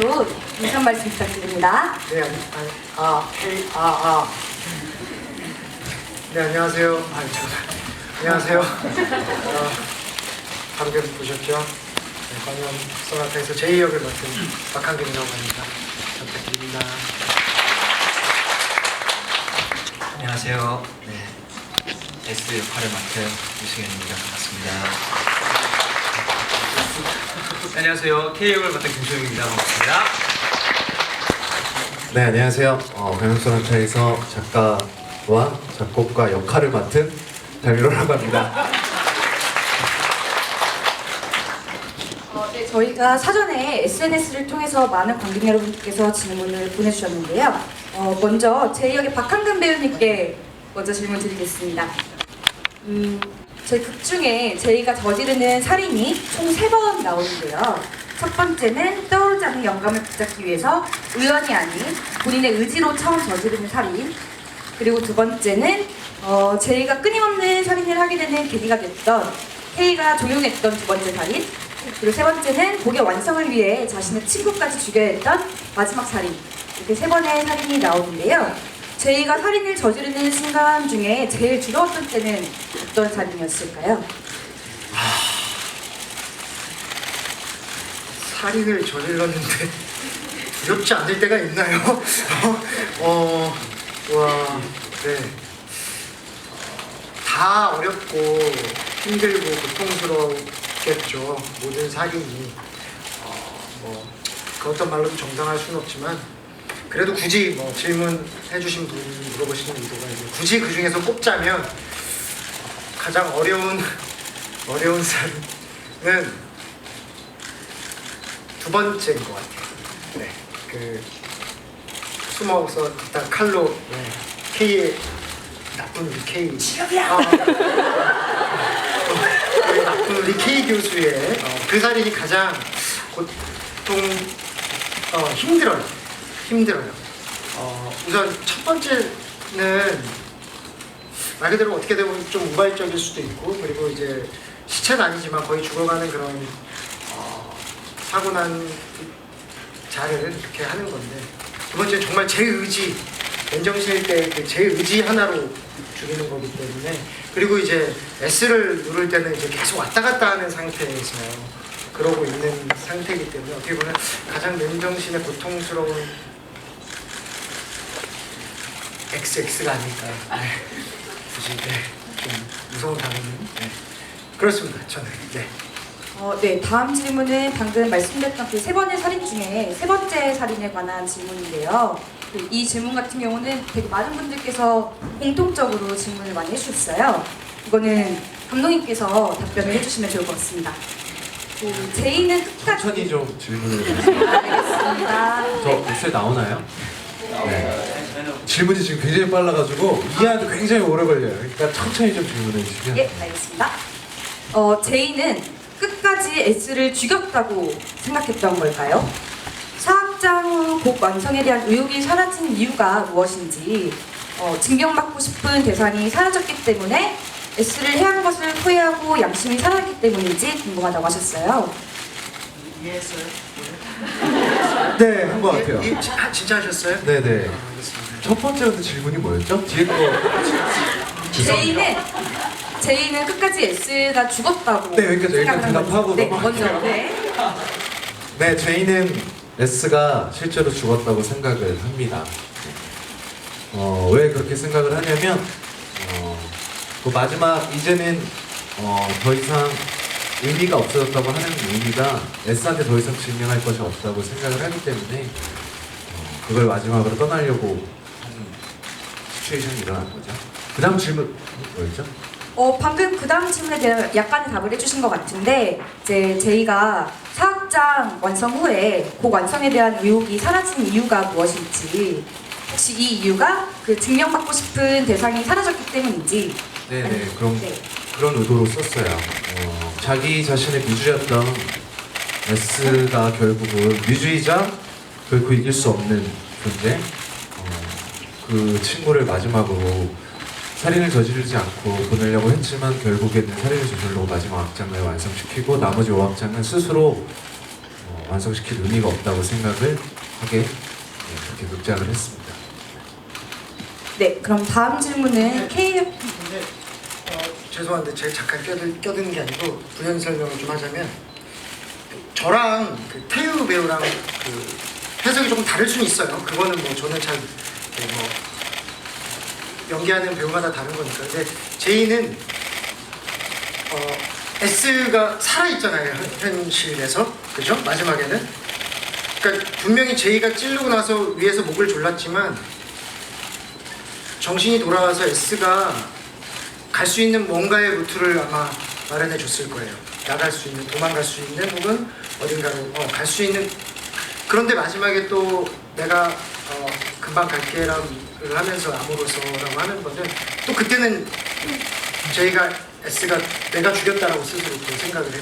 분 인사 말씀 부탁드립니다. 네, 네, 안녕하세요. 안녕하세요. 방금 보셨죠? 네, 광연 소나타에서 제2역을 맡은 박한근이라고 합니다. 부탁드립니다. 안녕하세요. 네, S 역할을 맡은 유승현입니다. 반갑습니다. 안녕하세요. K 역을 맡은 김소영입니다. 반갑습니다. 네, 안녕하세요. 광역소나타에서 작가와 작곡가 역할을 맡은 달미로라고 합니다. 네, 저희가 사전에 SNS를 통해서 많은 관객 여러분께서 질문을 보내주셨는데요. 먼저 제2역의 박한근 배우님께 먼저 질문 드리겠습니다. 저희 극 중에 제이가 저지르는 살인이 총 3번 나오는데요. 첫 번째는 떠오르지 않는 영감을 붙잡기 위해서 우연이 아닌 본인의 의지로 처음 저지르는 살인. 그리고 두 번째는 제이가 끊임없는 살인을 하게 되는 계기가 됐던 K가 조용했던 두 번째 살인. 그리고 세 번째는 곡의 완성을 위해 자신의 친구까지 죽여야 했던 마지막 살인. 이렇게 3번의 살인이 나오는데요. 제이가 살인을 저지르는 순간 중에 제일 두려웠던 때는 어떤 살인이었을까요? 살인을 저질렀는데 두렵지 않을 때가 있나요? 네. 다 어렵고 힘들고 고통스럽겠죠. 모든 살인이. 그 어떤 말로도 정당할 수는 없지만, 그래도 굳이 질문해주신 분 물어보시는 의도가 이제 굳이 그 중에서 꼽자면 가장 어려운 살인은 두 번째인 것 같아요. 네, 숨어서 일단 칼로 K의 나쁜 우리 K 지갑이야. 나쁜 우리 K 교수의 그 살인이 가장 힘들어요. 우선 첫 번째는 말 그대로 어떻게 보면 좀 우발적일 수도 있고, 그리고 이제 시체는 아니지만 거의 죽어가는 그런 사고 난 자를 이렇게 하는 건데, 두 번째는 정말 제 의지, 맨정신일 때 제 의지 하나로 죽이는 거기 때문에, 그리고 이제 S를 누를 때는 이제 계속 왔다 갔다 하는 상태에서 그러고 있는 상태이기 때문에 어떻게 보면 가장 맨정신의 고통스러운 XX가 아닐까. 굳이 좀 무서운 단어는 그렇습니다. 저는 네, 다음 질문은 방금 말씀드렸던 그 3번의 살인 중에 3번째 살인에 관한 질문인데요. 이 질문 같은 경우는 되게 많은 분들께서 공통적으로 질문을 많이 해주셨어요. 이거는 감독님께서 답변을 해주시면 좋을 것 같습니다. 제이는 끝까지... 천천히 좀 질문을 해주세요. 알겠습니다. 저 목소리 나오나요? 네. 질문이 지금 굉장히 빨라가지고 이해하는데 굉장히 오래 걸려요. 그러니까 천천히 좀 질문해 주시면. 예, 알겠습니다. 제이는 끝까지 S를 죽였다고 생각했던 걸까요? 사학장 곡 완성에 대한 의욕이 사라진 이유가 무엇인지, 징병받고 싶은 대상이 사라졌기 때문에 S를 해한 것을 후회하고 양심이 살아있기 때문인지 궁금하다고 하셨어요. 이해했어요? 네, 한 것 같아요. 진짜 하셨어요? 네네. 알겠습니다. 첫 번째 근데 질문이 뭐였죠? 뒤에 거. 제이는 끝까지 S가 죽었다고 네, 여기까지 생각을 한 대답하고 거죠. 네, 넘어갈게요. 먼저. 네. 네, 제이는 S가 실제로 죽었다고 생각을 합니다. 왜 그렇게 생각을 하냐면 그 마지막 이제는 더 이상 의미가 없어졌다고 하는 의미가 S한테 더 이상 증명할 것이 없다고 생각을 하기 때문에 그걸 마지막으로 떠나려고 하는 시츄에이션이 일어난 거죠. 그 다음 질문 뭐였죠? 방금 그 다음 질문에 대한 약간의 답을 해주신 것 같은데, 이제 제이가 사학장 완성 후에 곡 완성에 대한 의욕이 사라진 이유가 무엇인지, 혹시 이 이유가 그 증명받고 싶은 대상이 사라졌기 때문인지. 네네, 그런 의도로 썼어요. 자기 자신의 뮤즈였던 S가 결국은 뮤즈이자 결코 이길 수 없는 존재, 그 친구를 마지막으로 살인을 저지르지 않고 보내려고 했지만 결국에는 살인을 저지르고 마지막 악장을 완성시키고 나머지 5악장은 스스로 완성시킬 의미가 없다고 생각을 하게 그렇게 극작을 했습니다. 네, 그럼 다음 질문은 K 근데 죄송한데 제가 잠깐 껴드는 게 아니고 부연 설명을 좀 하자면 저랑 그 태유 배우랑 그 해석이 조금 다를 수는 있어요. 그거는 뭐 저는 잘 뭐 연기하는 배우마다 다른 거니까. 근데 제이는 S가 살아 있잖아요 현실에서, 그죠? 마지막에는. 그러니까 분명히 제이가 찌르고 나서 위에서 목을 졸랐지만 정신이 돌아와서 S가 갈 수 있는 뭔가의 루트를 아마 마련해 줬을 거예요. 나갈 수 있는, 도망갈 수 있는, 혹은 어딘가로 갈 수 있는. 그런데 마지막에 또 내가 금방 갈게라고 하면서 암으로서라고 하는 거는 또 그때는 제이가 S가 내가 죽였다라고 스스로 또 생각을 해요.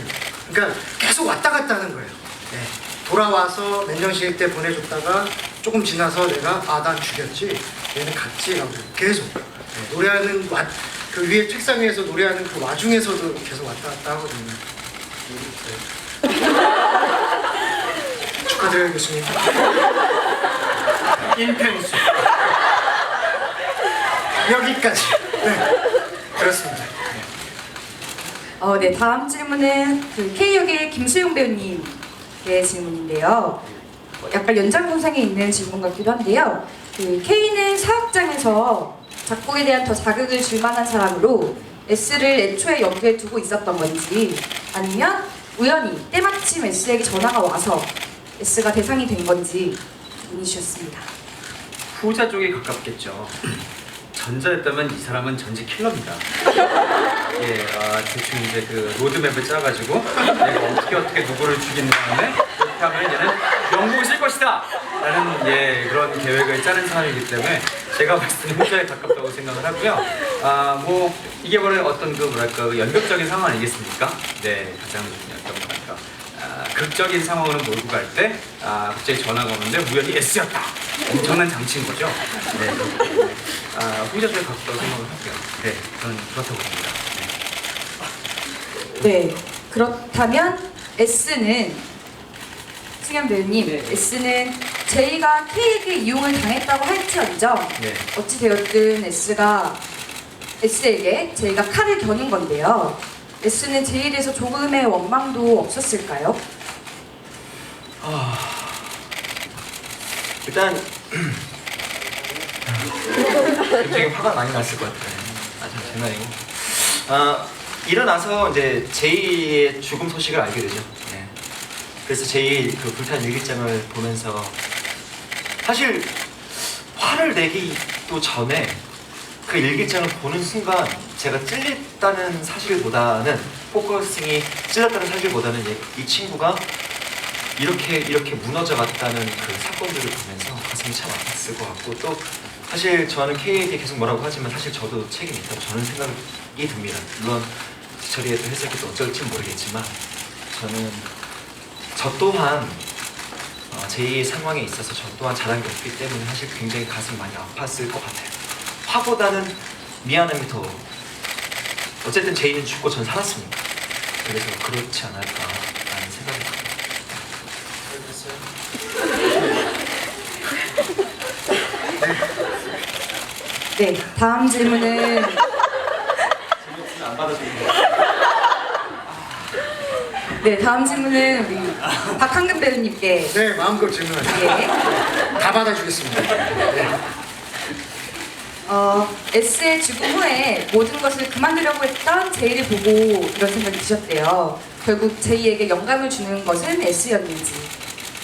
그러니까 계속 왔다 갔다 하는 거예요. 네. 돌아와서 맨정신일 때 보내줬다가 조금 지나서 내가 난 죽였지, 얘는 갔지라고 계속 노래하는 그 위에 책상 위에서 노래하는 그 와중에서도 계속 왔다 갔다 하거든요. 축하드려요 교수님. 1팽수. 여기까지. 네, 그렇습니다. 네, 다음 질문은 그 K역의 김수용 배우님의 질문인데요. 약간 연장선상에 있는 질문 같기도 한데요. 그 K는 사극장에서 작곡에 대한 더 자극을 줄 만한 사람으로 S를 애초에 연기에 두고 있었던 건지, 아니면 우연히 때마침 S에게 전화가 와서 S가 대상이 된 건지 문의 주셨습니다. 후자 쪽에 가깝겠죠. 전자였다면 이 사람은 전직 킬러입니다. 예, 대충 이제 그 로드맵을 짜가지고 내가 어떻게 누구를 죽인 다음에 이렇게 하면 얘는 영국을 쓸 것이다! 라는 그런 계획을 짜는 사람이기 때문에 제가 봤을 때는 후자에 가깝다고 생각을 하고요. 뭐 이게 바로 어떤 그 뭐랄까 그 연극적인 상황 아니겠습니까? 네, 가장 어떤 뭐랄까 극적인 상황으로 몰고 갈 때 갑자기 전화가 오는데 우연히 S였다. 엄청난 장치인 거죠. 네, 후자 쪽에 가깝다고 생각을 하고요. 네, 저는 그렇다고 봅니다. 네, 그렇다면 S는 승현 배우님, S는 제이가 K에게 이용을 당했다고 할지언정 네. 어찌 되었든 S에게 제이가 칼을 겨눈 건데요. S는 제이에 대해서 조금의 원망도 없었을까요? 일단 굉장히 화가 많이 났을 것 같아요. 장난이고. 일어나서 이제 제이의 죽음 소식을 알게 되죠. 네. 그래서 제이 그 불탄 일기장을 보면서 사실 화를 내기도 전에 그 일기장을 보는 순간 제가 찔렸다는 사실보다는 포커싱이 찔렸다는 사실보다는 이 친구가 이렇게 무너져 갔다는 그 사건들을 보면서 가슴이 참 아팠을 것 같고, 또 사실 저는 K에게 계속 뭐라고 하지만 사실 저도 책임이 있다고 저는 생각이 듭니다. 물론 저리에도 해석해도 어쩔지 모르겠지만 저는 저 또한 제2의 상황에 있어서 저 또한 잘한 게 없기 때문에 사실 굉장히 가슴이 많이 아팠을 것 같아요. 화보다는 미안함이 더, 어쨌든 제이는 죽고 전 살았습니다. 그래서 그렇지 않을까라는 생각이 듭니다. 네, 다음 질문은 안 받아주는 거. 네, 다음 질문은 우리 박한근 배우님께. 네, 마음껏 질문하세요. 예. 다 받아주겠습니다. 네. S의 죽음 후에 모든 것을 그만두려고 했던 제이를 보고 이런 생각이 드셨대요. 결국 제이에게 영감을 주는 것은 S였는지,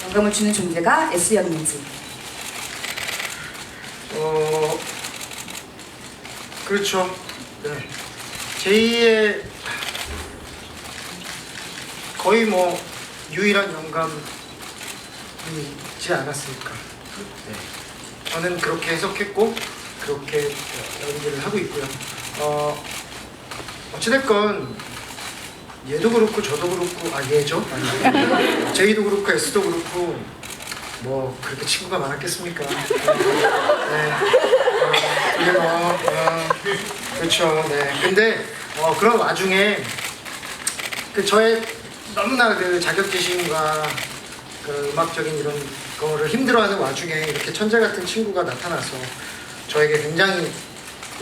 영감을 주는 존재가 S였는지. 그렇죠. 네. 제2의 거의 뭐 유일한 영감이지 않았을까. 네. 저는 그렇게 해석했고 그렇게 연기를 하고 있고요. 어찌됐건 얘도 그렇고 저도 그렇고 얘죠? 아니 제이도 그렇고 S도 그렇고 뭐 그렇게 친구가 많았겠습니까? 네. 이게 그렇죠. 네. 근데 그런 와중에 그 저의 너무나 그 자격지심과 그 음악적인 이런 거를 힘들어하는 와중에 이렇게 천재 같은 친구가 나타나서 저에게 굉장히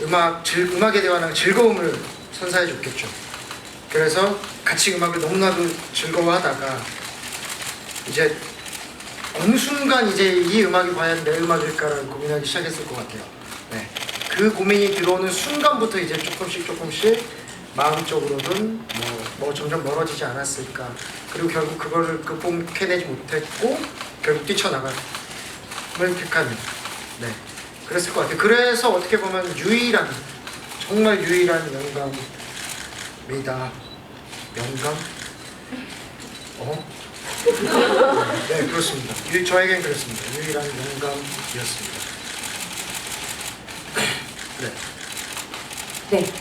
음악에 대한 즐거움을 선사해 줬겠죠. 그래서 같이 음악을 너무나도 즐거워하다가 이제 어느 순간 이제 이 음악이 과연 내 음악일까라는 고민하기 시작했을 것 같아요. 네. 그 고민이 들어오는 순간부터 이제 조금씩 마음적으로는 뭐 점점 멀어지지 않았을까. 그리고 결국 그거를 극복해내지 못했고 결국 뛰쳐나감을 택하는. 네. 그랬을 것 같아요. 그래서 어떻게 보면 정말 유일한 영감입니다. 영감? 네, 그렇습니다. 저에겐 그렇습니다. 유일한 영감이었습니다. 네. 네,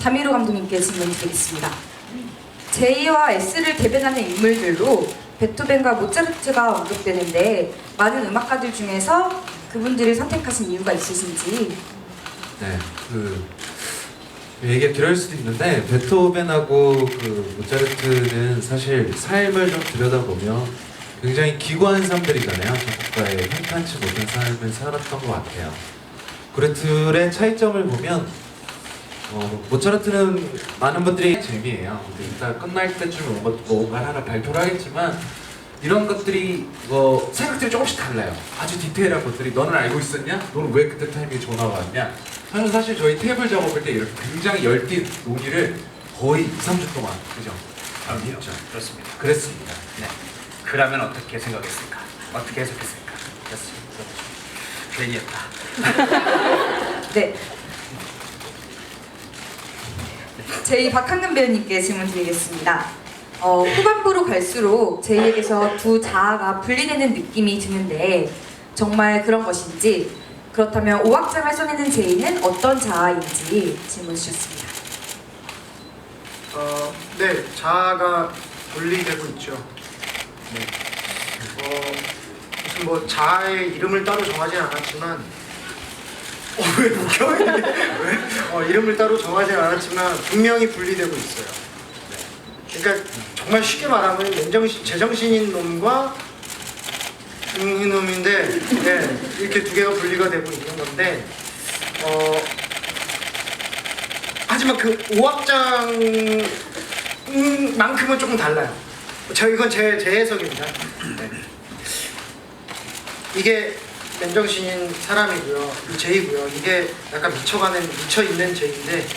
다미로 감독님께 질문 드리겠습니다. J와 S를 대변하는 인물들로 베토벤과 모차르트가 언급되는데 많은 음악가들 중에서 그분들을 선택하신 이유가 있으신지? 네, 얘기가 길어질 수도 있는데 베토벤하고 모차르트는 사실 삶을 좀 들여다보면 굉장히 기구한 사람들이잖아요. 작곡가의 평탄치 못한 삶을 살았던 것 같아요. 그 둘의 차이점을 보면 모차르트는 많은 분들이 재미예요. 근데 이따 끝날 때쯤 뭔가 하나 발표를 하겠지만 이런 것들이 생각들이 조금씩 달라요. 아주 디테일한 것들이 너는 알고 있었냐? 너는 왜 그때 타이밍에 전화가 왔냐? 저는 사실 저희 테이블 작업할 때 이렇게 굉장히 열띤 논의를 거의 2, 3주 동안 그죠? 그럼요. 그렇습니다. 그랬습니다. 네. 그러면 어떻게 생각했을까? 어떻게 해석했을까? 괜히였다. 네. J 박한근 배우님께 질문 드리겠습니다. 후반부로 갈수록 J에게서 두 자아가 분리되는 느낌이 드는데 정말 그런 것인지, 그렇다면 5악장을 써내는 J는 어떤 자아인지 질문 주셨습니다. 네, 자아가 분리되고 있죠. 네. 무슨 뭐 자아의 이름을 따로 정하진 않았지만, 왜 웃겨? 왜? 이름을 따로 정하진 않았지만 분명히 분리되고 있어요. 네. 그러니까 정말 쉽게 말하면 제정신인 놈과 놈인데, 네, 이렇게 두 개가 분리가 되고 있는 건데, 하지만 그 5악장만큼은 조금 달라요. 이건 제 해석입니다. 네. 이게 맨정신인 사람이고요. 제이고요. 이게 약간 미쳐있는 제이인데,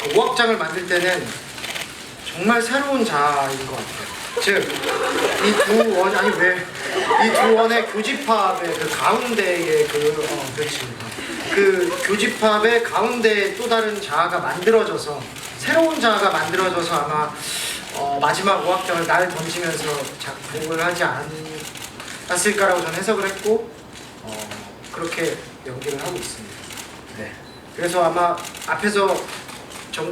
그 5악장을 만들 때는 정말 새로운 자아인 것 같아요. 즉, 이 두 원의 교집합의 그 가운데에 그 교집합의 가운데에 또 다른 자아가 만들어져서, 새로운 자아가 만들어져서 아마 마지막 5악장을 날 던지면서 작곡을 하지 않았을까라고 저는 해석을 했고, 그렇게 연기를 하고 있습니다. 네. 그래서 아마 앞에서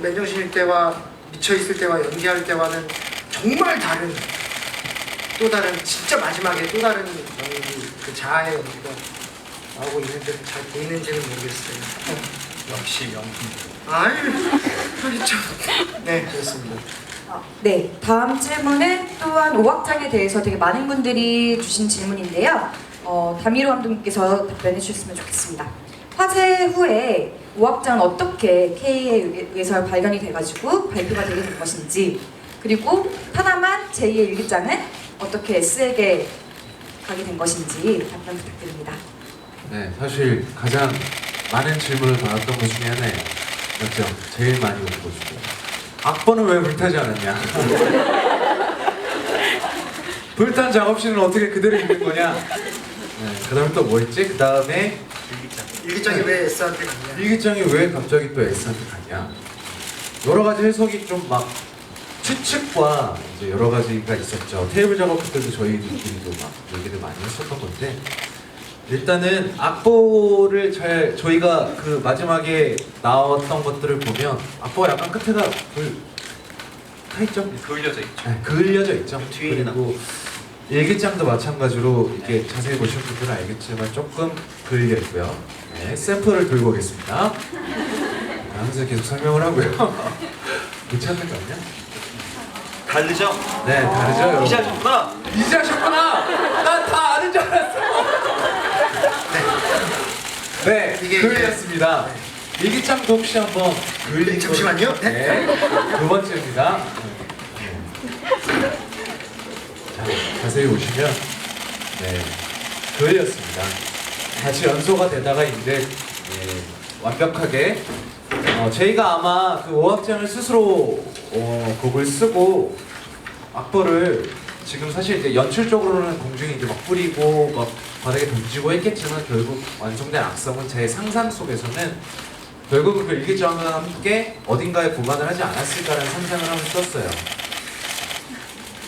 맨정신일 때와 미쳐있을 때와 연기할 때와는 정말 또 다른 진짜 마지막에 또 다른 연기, 그 자아의 연기가 나오고 있는데 잘 보이는지는 모르겠어요. 역시 명품. 그렇죠. 네, 그렇습니다. 네, 다음 질문은 또한 5악장에 대해서 되게 많은 분들이 주신 질문인데요. 다미로 감독님께서 답변해 주셨으면 좋겠습니다. 화제 후에 5악장은 어떻게 K에 의해서 발견이 돼가지고 발표가 되게 된 것인지, 그리고 하나만 제2의 일기장은 어떻게 S에게 가게 된 것인지 답변 부탁드립니다. 네, 사실 가장 많은 질문을 받았던 것 중에 하나예요. 맞죠? 제일 많이 온 것 중에. 악보는 왜 불타지 않았냐? 불탄 작업실은 어떻게 그대로 있는 거냐? 네, 그 다음에 또 뭐 있지? 그 다음에 일기장이 왜 S한테 갔냐? 일기장이 왜 갑자기 또 S한테 갔냐? 여러 가지 해석이 좀 막 추측과 이제 여러 가지가 있었죠. 테이블 작업 때도 저희들끼리도 막 얘기를 많이 했었던 건데, 일단은 악보를 저희가 그 마지막에 나왔던 것들을 보면 악보가 약간 끝에가 타있죠? 그을려져 있죠. 네, 그을려져 있죠. 뒤에 그리고 일기장도 마찬가지로 이렇게 자세히 보시는 분들은 알겠지만 조금 그을려 있고요. 네, 샘플을 들고 오겠습니다. 항상 계속 설명을 하고요. 못 찾는 거 아니야? 다르죠? 네, 다르죠, 여러분. 이제 하셨구나. 이제 하셨구나. 난 다 아는 줄 알았어. 네, 이게 그였습니다. 일기장도 혹시 한번 잠시만요. 네, 두 번째입니다. 자, 자세히 보시면 네, 그였습니다. 같이 연소가 되다가 이제 완벽하게 저희가 아마 그 오악장을 스스로 곡을 쓰고 악보를 지금 사실 이제 연출적으로는 공중에 이제 막 뿌리고 막 바닥에 던지고 했겠지만 결국 완성된 악성은 제 상상 속에서는 결국은 그 일기장과 함께 어딘가에 보관을 하지 않았을까라는 상상을 하면서 썼어요.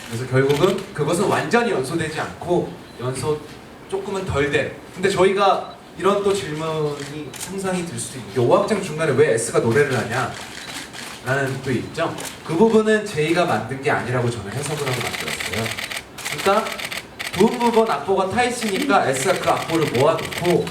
그래서 결국은 그것은 완전히 연소되지 않고 연소 조금은 덜 된. 근데 저희가 이런 또 질문이 상상이 들 수도 있는 게 오악장 중간에 왜 S가 노래를 하냐 라는 또 있죠. 그 부분은 제이가 만든 게 아니라고 저는 해석을 하고 만들었어요. 그러니까 부분 악보가 타 있으니까 S가 그 악보를 모아놓고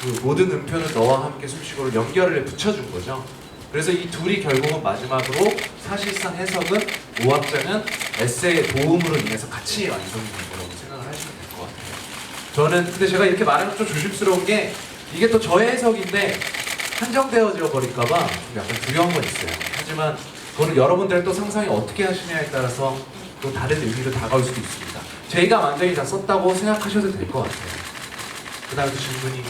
그 모든 음표는 너와 함께 숨쉬고를 연결을 붙여준 거죠. 그래서 이 둘이 결국은 마지막으로 사실상 해석은 오악장은 S의 도움으로 인해서 같이 완성된 거라고 생각을 하시면 될 것 같아요. 저는 근데 제가 이렇게 말하면 좀 조심스러운 게 이게 또 저의 해석인데 한정되어져 버릴까봐 좀 약간 두려운 건 있어요. 하지만 그거는 여러분들의 또 상상이 어떻게 하시냐에 따라서 또 다른 의미로 다가올 수도 있습니다. 제이가 완전히 다 썼다고 생각하셔도 될 것 같아요. 그 다음에 질문이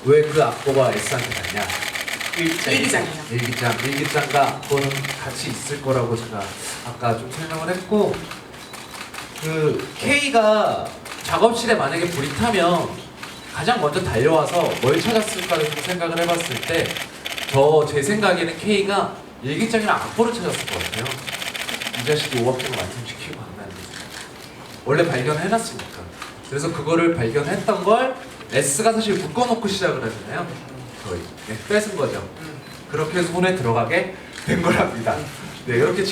왜 그 악보가 S한테 갔냐? 일기장이요. 일기장과 악보는 같이 있을 거라고 제가 아까 좀 설명을 했고 그 K가 작업실에 만약에 불이 타면 가장 먼저 달려와서 뭘 찾았을까를 좀 생각을 해봤을 때 제 생각에는 K가 일기장이랑 악보를 찾았을 것 같아요. 이 자식이 오악장을 완성시키고 간다는 게 원래 발견해놨으니까. 그래서 그거를 발견했던 걸 S가 사실 묶어놓고 시작을 하잖아요. 거의 뺏은 거죠. 그렇게 해서 손에 들어가게 된 거랍니다. 네, 이렇게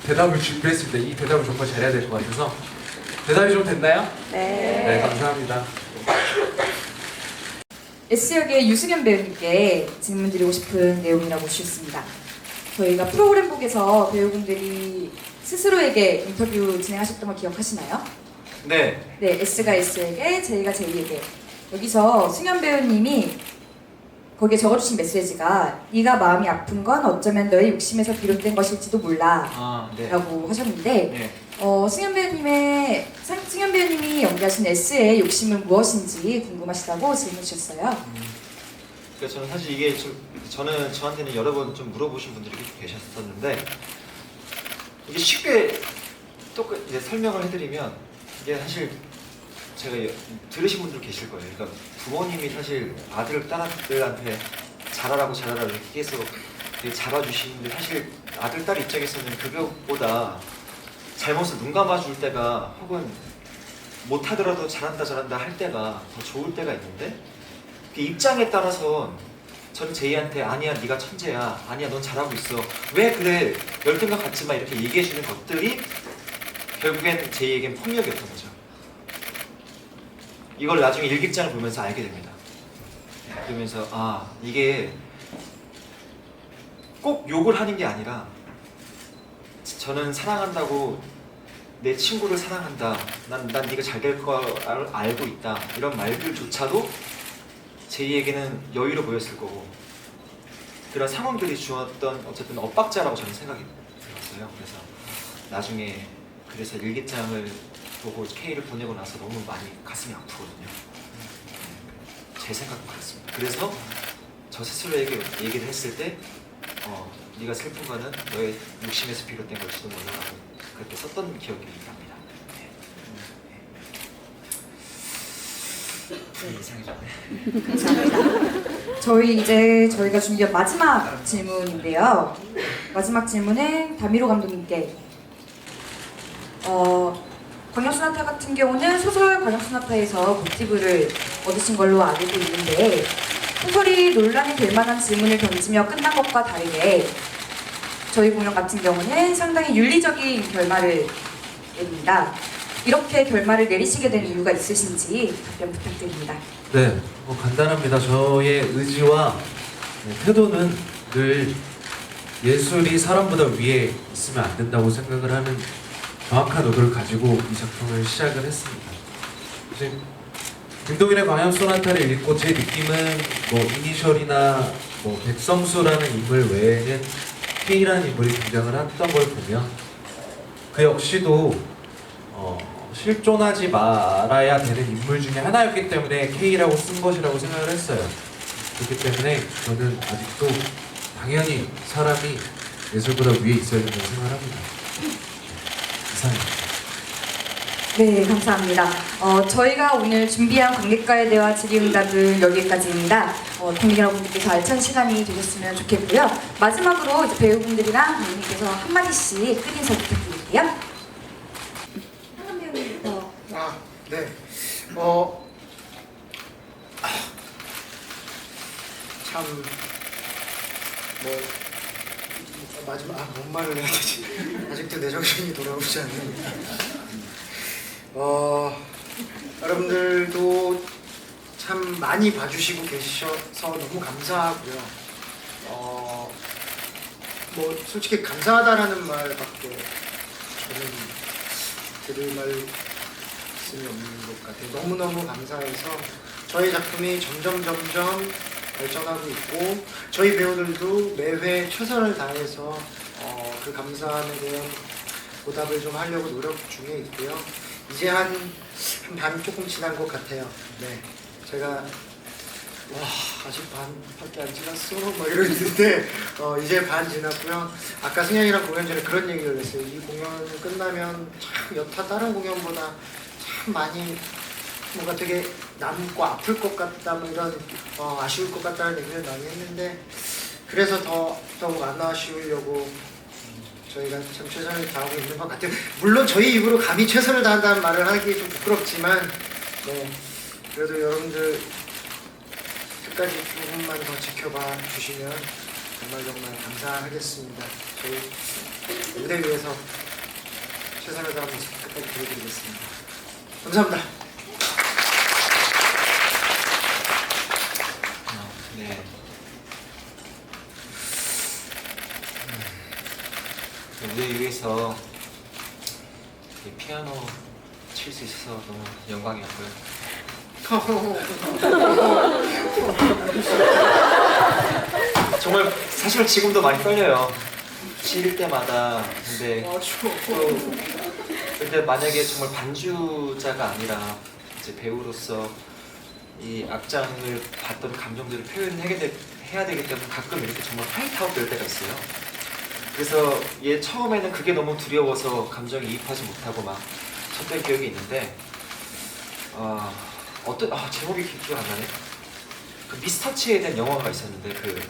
대답을 준비했습니다. 이 대답을 정말 잘해야 될 것 같아서 대답이 좀 됐나요? 네, 감사합니다. S역의 유승현 배우님께 질문 드리고 싶은 내용이라고 주셨습니다. 저희가 프로그램북에서 배우분들이 스스로에게 인터뷰 진행하셨던 거 기억하시나요? 네. 네, S가 S에게, J가 J에게. 여기서 승현 배우님이 거기에 적어주신 메시지가 네가 마음이 아픈 건 어쩌면 너의 욕심에서 비롯된 것일지도 몰라 아, 네. 라고 하셨는데 네. 승현 배우님이 연기하신 S의 욕심은 무엇인지 궁금하시다고 질문 주셨어요. 그러니까 저는 사실 이게 저한테는 여러 번 좀 물어보신 분들이 계셨었는데 이게 쉽게 이제 설명을 해드리면 이게 사실 제가 들으신 분들 계실 거예요. 그러니까 부모님이 사실 딸한테 잘하라고 이렇게 계속 잡아주시는데 사실 아들, 딸 입장에서는 그것보다 잘못을 눈 감아줄 때가 혹은 못하더라도 잘한다 할 때가 더 좋을 때가 있는데 그 입장에 따라서 전 제이한테 아니야 네가 천재야 아니야 넌 잘하고 있어 왜 그래 열등감 갖지 마 이렇게 얘기해주는 것들이 결국엔 제이에겐 폭력이었던 거죠. 이걸 나중에 일기장을 보면서 알게 됩니다. 그러면서 이게 꼭 욕을 하는 게 아니라 저는 사랑한다고 내 친구를 사랑한다 난 네가 잘 될 거 알고 있다 이런 말들조차도 제이에게는 여유로 보였을 거고 그런 상황들이 주었던 어쨌든 엇박자라고 저는 생각이 들었어요. 그래서 나중에 일기장을 보고 K를 보내고 나서 너무 많이 가슴이 아프거든요. 제 생각은 그렇습니다. 그래서 저 스스로에게 얘기를 했을 때 네가 슬픈 거는 너의 욕심에서 비롯된 걸지도 몰라라고 그렇게 썼던 기억이 납니다. 감사합니다. 저희가 준비한 마지막 질문인데요. 마지막 질문은 다미로 감독님께. 광역소나타 같은 경우는 소설 광역소나타에서 모티브를 얻으신 걸로 알고 있는데 소설이 논란이 될 만한 질문을 던지며 끝난 것과 다르게 저희 공연 같은 경우는 상당히 윤리적인 결말을 냅니다. 이렇게 결말을 내리시게 된 이유가 있으신지 답변 부탁드립니다. 네, 간단합니다. 저의 의지와 태도는 늘 예술이 사람보다 위에 있으면 안 된다고 생각을 하는 정확한 의도를 가지고 이 작품을 시작을 했습니다. 이제 김동인의 광양 소나타를 읽고 제 느낌은 뭐 이니셜이나 뭐 백성수라는 인물 외에는 K라는 인물이 등장을 했던 걸 보면 그 역시도 실존하지 말아야 되는 인물 중에 하나였기 때문에 K라고 쓴 것이라고 생각을 했어요. 그렇기 때문에 저는 아직도 당연히 사람이 예술보다 위에 있어야 된다고 생각을 합니다. 이상입니다. 네, 감사합니다. 저희가 오늘 준비한 관객과의 대화 질의응답은 여기까지입니다. 관객 여러분들께서 알찬 시간이 되셨으면 좋겠고요. 마지막으로 이제 배우분들이랑 배우님께서 한마디씩 끝인사 부탁드릴게요. 한강 배우님부터. 네. 참, 마지막, 뭔 말을 해야 되지? 아직도 내 정신이 돌아오지 않는. 여러분들도 참 많이 봐주시고 계셔서 너무 감사하고요. 뭐, 솔직히 감사하다라는 말밖에 저는 들을 말씀이 없는 것 같아요. 너무너무 감사해서 저희 작품이 점점 발전하고 있고 저희 배우들도 매회 최선을 다해서 그 감사함에 대한 보답을 좀 하려고 노력 중에 있고요. 이제 한 반 조금 지난 것 같아요. 네, 제가 아직 반밖에 안 지났어 막 이러는데 이제 반 지났고요. 아까 승현이랑 공연 전에 그런 얘기를 했어요. 이 공연 끝나면 참 여타 다른 공연보다 참 많이 뭔가 되게 남고 아플 것 같다 뭐 이런 아쉬울 것 같다는 얘기를 많이 했는데 그래서 더욱 안 아쉬우려고 저희가 참 최선을 다하고 있는 것 같아요. 물론 저희 입으로 감히 최선을 다한다는 말을 하기 좀 부끄럽지만 네, 그래도 여러분들 끝까지 조금만 더 지켜봐 주시면 정말 감사하겠습니다. 저희 무대 위에서 최선을 다한 모습 끝까지 보여드리겠습니다. 감사합니다. 네. 무대 위에서 이 피아노 칠 수 있어서 너무 영광이었고요. 정말 사실 지금도 많이 떨려요. 칠 때마다. 근데 만약에 정말 반주자가 아니라 이제 배우로서 이 악장을 봤던 감정들을 표현해야 되기 때문에 가끔 이렇게 정말 화이트아웃 될 때가 있어요. 그래서 얘 처음에는 그게 너무 두려워서 감정에 이입하지 못하고 막 쳤던 기억이 있는데 제목이 기억 안 나네. 그 미스터치에 대한 영화가 있었는데 그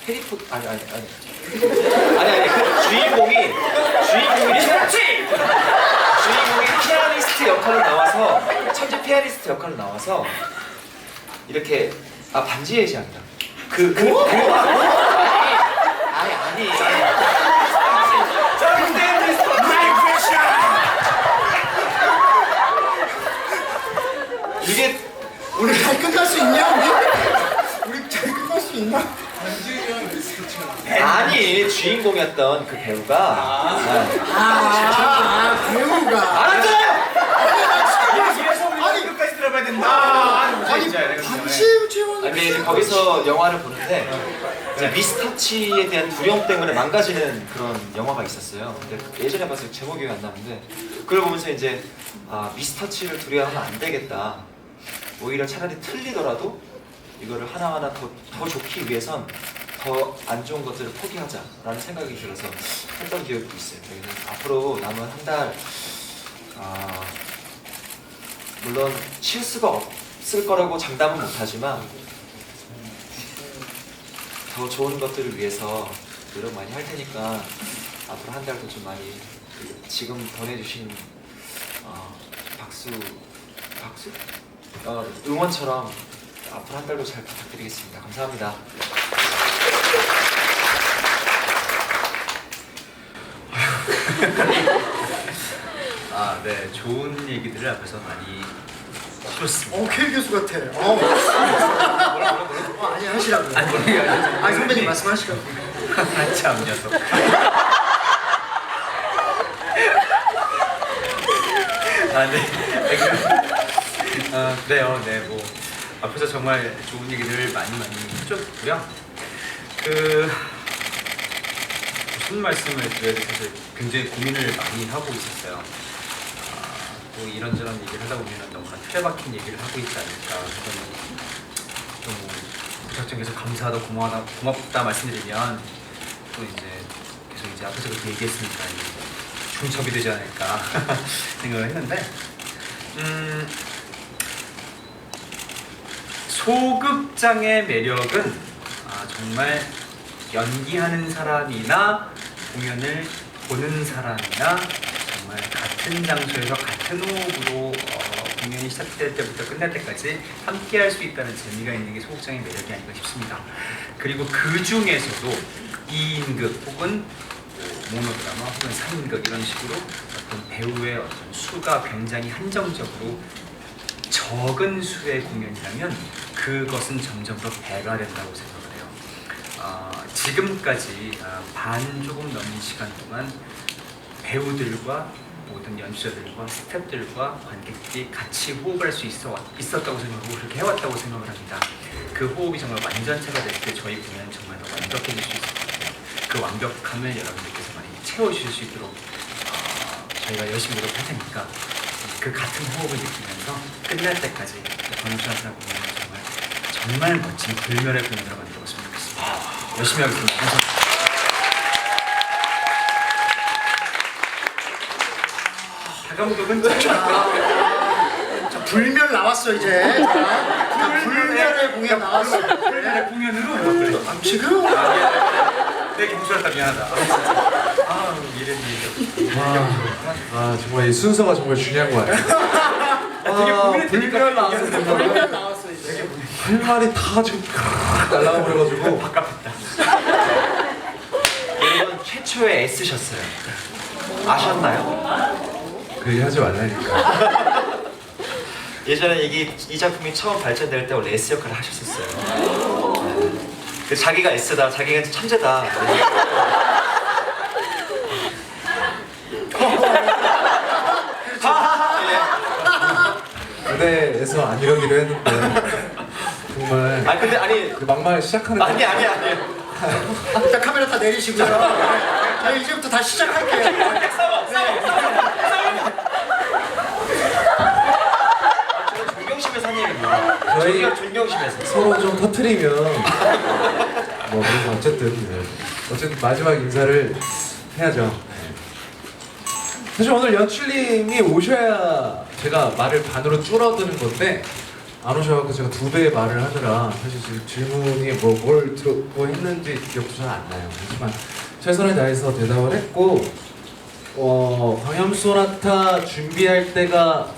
해리포터 아니 그 주인공이 피아니스트 역할로 나와서 천재 피아니스트 역할로 나와서 이렇게 반지의 제왕이다. 아니. 이게 우리 잘 끝날 수 있냐? 우리 잘 끝날 수 있나? 아니 주인공이었던 그 배우가 배우가 알았잖아요. 아니 끝까지 들어봐야 된다. 아니 반지의 제왕 근데 이제 거기서 영화를 보는데 이제 미스터치에 대한 두려움 때문에 망가지는 그런 영화가 있었어요. 근데 예전에 봤을 때 제목이 기억이 안 나는데 그걸 보면서 이제 미스터치를 두려워하면 안 되겠다. 오히려 차라리 틀리더라도 이거를 하나하나 더 좋기 위해선 더 안 좋은 것들을 포기하자라는 생각이 들어서 했던 기억이 있어요. 그래서 앞으로 남은 한 달 물론 실수가 없을 거라고 장담은 못하지만 더 좋은 것들을 위해서 노력 많이 할 테니까 앞으로 한 달도 좀 많이 지금 보내주신 응원처럼 앞으로 한 달도 잘 부탁드리겠습니다. 감사합니다. 네, 좋은 얘기들을 앞에서 많이 해줬습니다. 케일 교수 같아. 아니 하시라고요. 아니, 선배님 말씀하시라고. 참 녀석. 그래요. 네, 뭐 앞에서 정말 좋은 얘기들 많이 해줬고요. 무슨 말씀을 드려야 될지 사실 굉장히 고민을 많이 하고 있었어요. 또 이런저런 얘기를 하다 보면 너무나 틀에 박힌 얘기를 하고 있지 않을까. 좀 무작정 계속 감사하다, 고맙다 말씀드리면 또 이제 계속 이제 앞에서 그렇게 얘기했으니까 중첩이 되지 않을까 생각을 했는데, 소극장의 매력은 정말 연기하는 사람이나 공연을 보는 사람이나 정말 같은 장소에서 같은 호흡으로 공연이 시작될 때부터 끝날 때까지 함께 할 수 있다는 재미가 있는 게 소극장의 매력이 아닌가 싶습니다. 그리고 그 중에서도 2인극 혹은 모노드라마 혹은 3인극 이런 식으로 어떤 배우의 어떤 수가 굉장히 한정적으로 적은 수의 공연이라면 그것은 점점 더 배가 된다고 생각을 해요. 지금까지 반 조금 넘는 시간 동안 배우들과 모든 연주자들과 스태프들과 관객들이 같이 호흡을 할 수 있었다고 생각하고 그렇게 해왔다고 생각을 합니다. 그 호흡이 정말 완전체가 될 때 저희 공연은 정말 더 완벽해질 수 있을 것 같아요. 그 완벽함을 여러분들께서 많이 채워주실 수 있도록 저희가 열심히 노력할 테니까 그 같은 호흡을 느끼면서 끝날 때까지 권수한사 공연은 정말 멋진 불멸의 공연으로 만들었으면 좋겠습니다. 열심히 하겠습니다. 감사합니다. 감독은 자, 불멸 나왔어 이제. 자, 불멸의 공연 나왔어. 불멸의 공연으로 지금? 내 경수한테 미안하다. 이랬니. 정말 이 순서가 정말 중요한 것 같아요. 불멸 나왔는데 불멸 나왔어 이제. 할 말이 다 지금 날라가 버려가지고 바깥했다. 여러분 최초에 애쓰셨어요. 아셨나요? 그 얘기 하지 말라니까. 예전에 이 작품이 처음 발전될 때 원래 S 역할을 하셨었어요. 네. 그래서 자기가 S다, 자기가 천재다. 무대에서 안 이러기로 했는데 정말 근데 그 막말 시작하는 아니. 일단 카메라 다 내리시고요. 저희 이제부터 다시 시작할게요. 저는 존경심에서 한 얘기입니다. 저희 존경심에서. 서로 좀 터트리면 뭐 그래서 어쨌든 마지막 인사를 해야죠. 네. 사실 오늘 연출님이 오셔야 제가 말을 반으로 줄어드는 건데 안 오셔갖고 제가 2배의 말을 하느라 사실 지금 질문이 뭘 들었고 했는지 기억도 잘 안 나요. 하지만 최선을 다해서 대답을 했고 광염 소나타 준비할 때가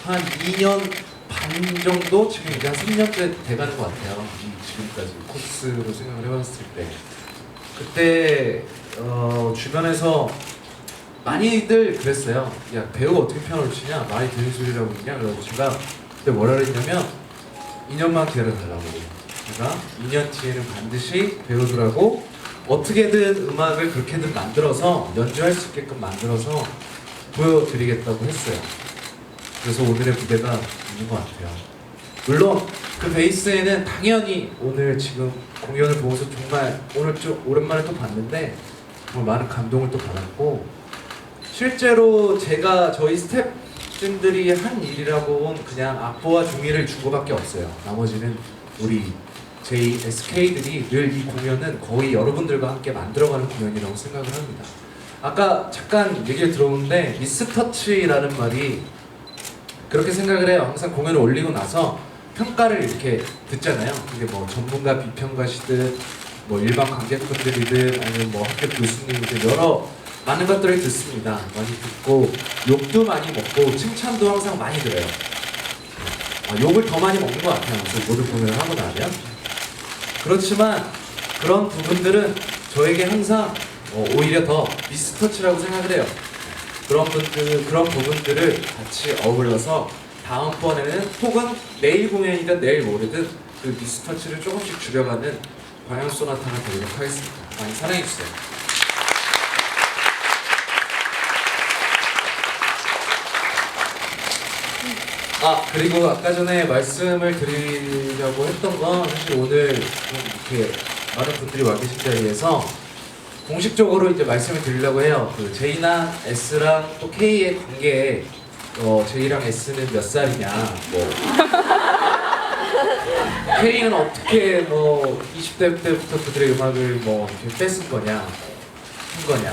한 2년 반 정도? 지금 이제 한 3년째 돼가는 것 같아요. 지금까지 코스로 생각을 해봤을 때 그때 주변에서 많이들 그랬어요. 야 배우 어떻게 피아노를 치냐? 말이 되는 소리라고 했냐? 그래서 제가 그때 뭐라 그랬냐면 2년만 기다려달라고. 제가 2년 뒤에는 반드시 배우들하고 어떻게든 음악을 그렇게든 만들어서 연주할 수 있게끔 만들어서 보여드리겠다고 했어요. 그래서 오늘의 무대가 있는 것 같아요. 물론 그 베이스에는 당연히 오늘 지금 공연을 보면서 정말 오늘 좀 오랜만에 또 봤는데 정말 많은 감동을 또 받았고 실제로 제가 저희 스태프분들이 한 일이라고는 그냥 악보와 종이를 준 거밖에 없어요. 나머지는 우리 JSK들이 늘 이 공연은 거의 여러분들과 함께 만들어가는 공연이라고 생각을 합니다. 아까 잠깐 얘기를 들어오는데 미스터치라는 말이 그렇게 생각을 해요. 항상 공연을 올리고 나서 평가를 이렇게 듣잖아요. 그게 뭐 전문가 비평가시든 뭐 일반 관객분들이든 아니면 뭐 학교 교수님이든 여러 많은 것들을 듣습니다. 많이 듣고 욕도 많이 먹고 칭찬도 항상 많이 들어요. 욕을 더 많이 먹는 것 같아요. 그래서 모든 공연을 하고 나면 그렇지만 그런 부분들은 저에게 항상 오히려 더 미스터치라고 생각을 해요. 그런 부분들을 같이 어울러서 다음번에는 혹은 내일 공연이든 내일 모레든 그 미스터치를 조금씩 줄여가는 광양 소나타가 되도록 하겠습니다. 많이 사랑해주세요. 그리고 아까 전에 말씀을 드리려고 했던 건 사실 오늘 좀 이렇게 많은 분들이 와 계신 자리에서 공식적으로 이제 말씀을 드리려고 해요. 그 J나 S랑 또 K의 관계, J랑 S는 몇 살이냐, 뭐 K는 어떻게 뭐 20대 때부터 그들의 음악을 뭐 이렇게 뺏은 거냐, 한 거냐.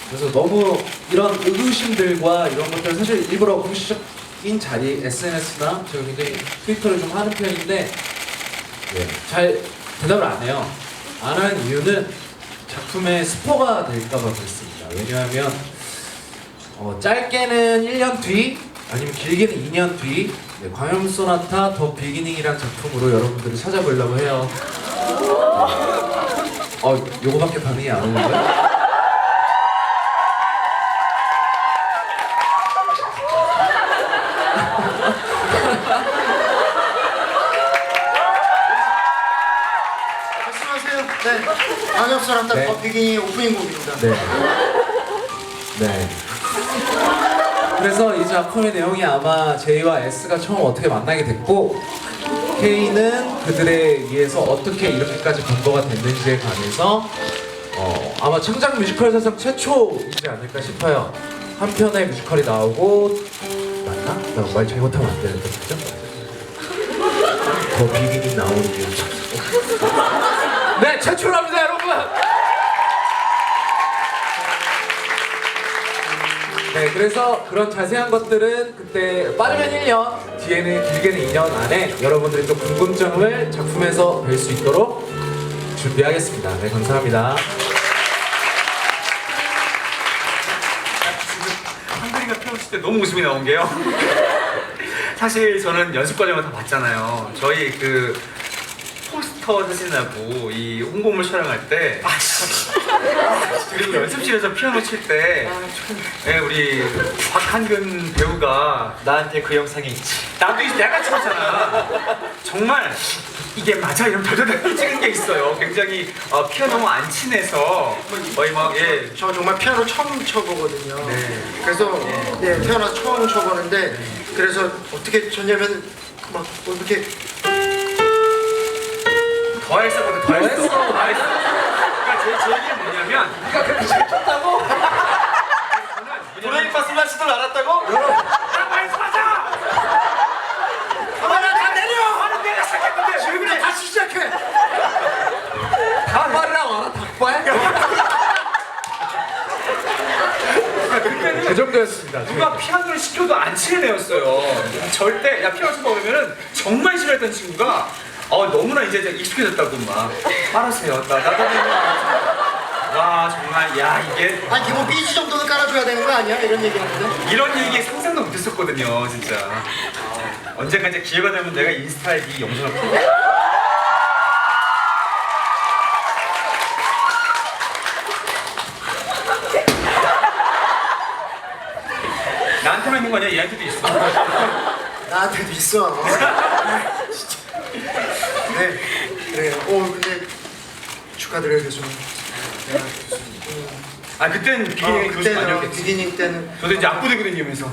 그래서 너무 이런 의구심들과 이런 것들 사실 일부러 공식적인 자리, SNS나 제가 굉장히 트위터를 좀 하는 편인데 잘 대답을 안 해요. 안 하는 이유는 작품의 스포가 될까봐 그렇습니다. 왜냐하면 짧게는 1년 뒤 아니면 길게는 2년 뒤 광염 소나타 더 비기닝이란 작품으로 여러분들을 찾아보려고 해요. 요거밖에 반응이 안 오는 거예요? 말씀하세요. 네. 광역 소나타 네. 더 비기닝 오프닝 곡입니다. 네. 네. 그래서 이 작품의 내용이 아마 J와 S가 처음 어떻게 만나게 됐고 K는 그들에 의해서 어떻게 이렇게까지 번거가 됐는지에 관해서 아마 창작 뮤지컬 사상 최초이지 않을까 싶어요. 한 편의 뮤지컬이 나오고 맞나? 나 말 잘못하면 안 되는데 그죠? 더 비기닝 나오는 게 네, 최초랍니다 여러분! 네, 그래서 그런 자세한 것들은 그때 빠르면 1년, 뒤에는 길게는 2년 안에 여러분들의 또 궁금증을 작품에서 뵐 수 있도록 준비하겠습니다. 네, 감사합니다. 한글이가 피어칠 때 너무 웃음이 나온 게요. 사실 저는 연습 과정을 다 봤잖아요. 저희 그 포스터 사진하고 이 홍보물 촬영할 때 그리고 연습실에서 피아노 칠 때 우리 박한근 배우가 나한테 그 영상이 있지. 나도 이제 내가 찍었잖아. 정말 이게 맞아 이런 덜덜덜 찍은 게 있어요. 굉장히 피아노 안 친해서 거의 막 저 정말 피아노 처음 쳐보거든요. 네. 그래서 태어나서 처음 쳐보는데 그래서 어떻게 쳤냐면 막 이렇게 더 했었거든. 더 했어. 그러니까 제 얘기는 뭐냐면 네가 그렇게 잘 쳤다고? 도레미파 솔라시도를 알았다고? 나 말씀하자. 다 내려! 하는 내가 시작했는데 지금부터 다시 시작해! 닭발이랑 와라 닭발? 그 정도였습니다. 누가 피아노를 시켜도 안 치는 애였어요. 절대 야 피아노 쳐봐 그러면은 정말 싫어했던 친구가 너무나 이제 익숙해졌다고 막 말하세요. 와 정말 야 이게 아니 기본 비지 정도는 깔아줘야 되는 거 아니야? 이런 얘기 하는데 이런 얘기 상상도 못했었거든요 진짜. 언젠가 이제 기회가 되면 내가 인스타에 이 영상을 보고 나한테만 있는 거 아니야? 얘한테도 있어. 나한테도 있어. 진짜. 네, 그래요. 근데 축하드려요 교수님. 아 그때는 비기닝 교수 그때는 아니었겠지. 비기닝 때는 저도 이제 압구되거든요 이러면서.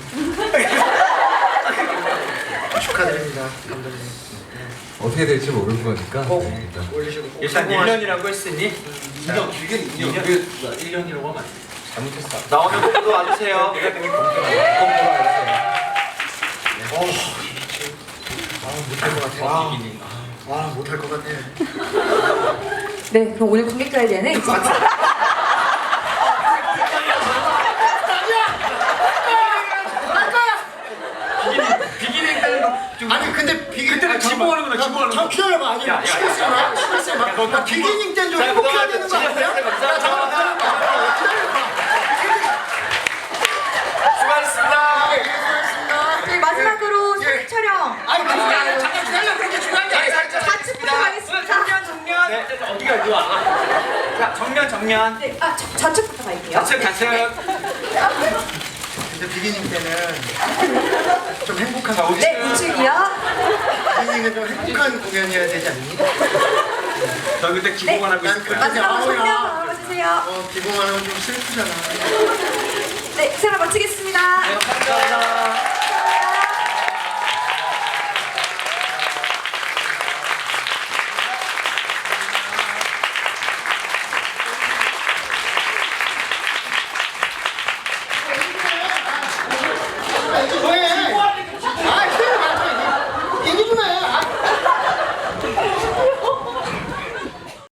축하드립니다 감독님. 어떻게 될지 모르는 거니까. 꼭 네, 일단. 올리시고 꼭 일단 성공하시고. 1년이라고 했으니 2년, 길게는 2년. 1년이라고 하면 안 돼. 잘못했어. 나오면 또 와주세요. 내가 되게 공평하게. 못할 것 같아. 비기닝. 못할 것 같아. 네, 그럼 오늘 관객과에 대한 이제 비기닝 때는 좀 아니 근데 비기닝 그때는 기부하는구나, 기부하는 거. 기다려봐. 아니 야, 야, 시켰어요. 시켰어요. 나 비기닝 때는 좀 행복해야 되는 거 아니야? 수고하셨습니다. 저희 마지막으로 사진 촬영 아니 잠깐 기다려. 그렇게 중요한 게 아니야. 같이 부탁하겠습니다. 정면. 네, 어디가 이리 와. 자, 정면. 네, 좌측부터 갈게요. 좌측. 근데 비기닝 때는 좀 행복한 자, 공연. 네, 우측이요. 비기닝은 좀 행복한 공연이어야 되지 않니? 저 그때 기고만 하고 있을 거야. 마지막으로 아우야. 성명 나와주세요. 기공하는 좀 슬프잖아. 네, 세라 마치겠습니다. 감사합니다.